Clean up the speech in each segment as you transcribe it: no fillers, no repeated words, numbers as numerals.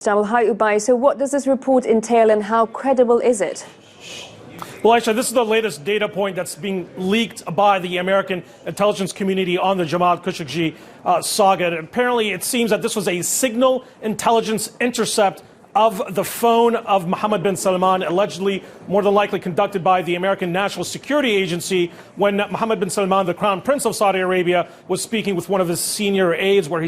Hi, Oubai. So what does this report entail and how credible is it? Well, actually, this is the latest data point that's being leaked by the American intelligence community on the Jamal Khashoggi saga. And apparently, it seems that this was a signal intelligence intercept of the phone of Mohammed bin Salman, allegedly more than likely conducted by the American National Security Agency, when Mohammed bin Salman, the Crown Prince of Saudi Arabia, was speaking with one of his senior aides, where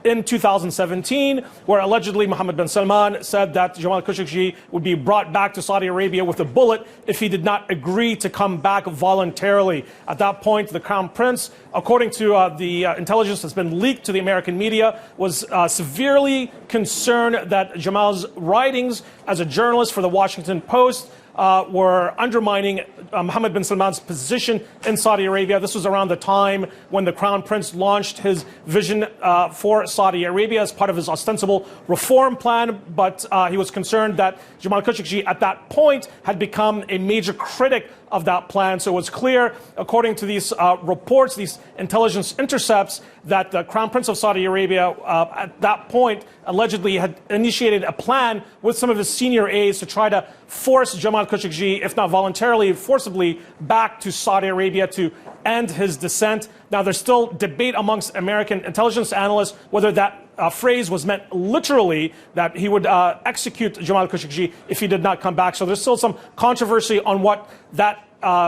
in 2017, where allegedly Mohammed bin Salman said that Jamal Khashoggi would be brought back to Saudi Arabia with a bullet if he did not agree to come back voluntarily. At that point, the Crown Prince, according to the intelligence that's been leaked to the American media, was severely concerned that Jamal's writings as a journalist for the Washington Post were undermining Mohammed bin Salman's position in Saudi Arabia. This was around the time when the Crown Prince launched his vision for Saudi Arabia as part of his ostensible reform plan. But he was concerned that Jamal Khashoggi at that point had become a major critic of that plan. So it was clear, according to these reports, these intelligence intercepts, that the Crown Prince of Saudi Arabia at that point allegedly had initiated a plan with some of his senior aides to try to force Jamal Khashoggi, if not voluntarily, forcibly, back to Saudi Arabia to end his dissent. Now, there's still debate amongst American intelligence analysts whether that phrase was meant literally, that he would execute Jamal Khashoggi if he did not come back. So there's still some controversy on what that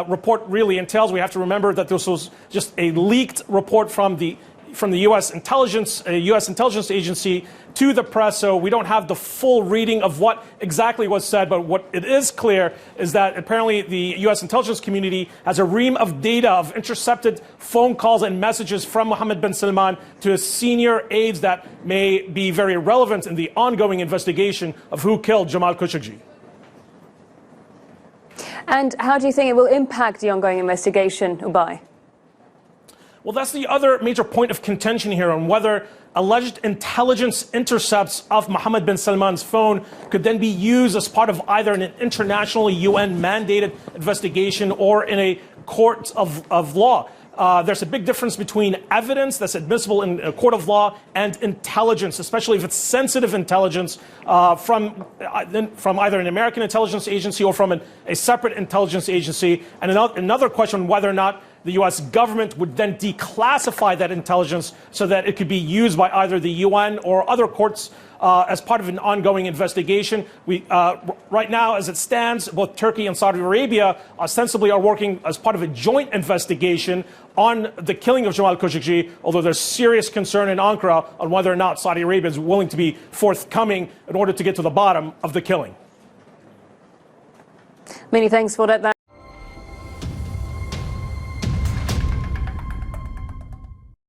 report really entails. We have to remember that this was just a leaked report from the U.S. intelligence agency to the press, so we don't have the full reading of what exactly was said. But what it is clear is that apparently the U.S. intelligence community has a ream of data of intercepted phone calls and messages from Mohammed bin Salman to his senior aides that may be very relevant in the ongoing investigation of who killed Jamal Khashoggi. And how do you think it will impact the ongoing investigation, Oubai? Well, that's the other major point of contention here on whether alleged intelligence intercepts of Mohammed bin Salman's phone could then be used as part of either an international UN-mandated investigation or in a court of law. There's a big difference between evidence that's admissible in a court of law and intelligence, especially if it's sensitive intelligence from either an American intelligence agency or from a separate intelligence agency. And another question whether or not the U.S. government would then declassify that intelligence so that it could be used by either the UN or other courts as part of an ongoing investigation. Right now, as it stands, both Turkey and Saudi Arabia ostensibly are working as part of a joint investigation on the killing of Jamal Khashoggi, although there's serious concern in Ankara on whether or not Saudi Arabia is willing to be forthcoming in order to get to the bottom of the killing. Many thanks for that.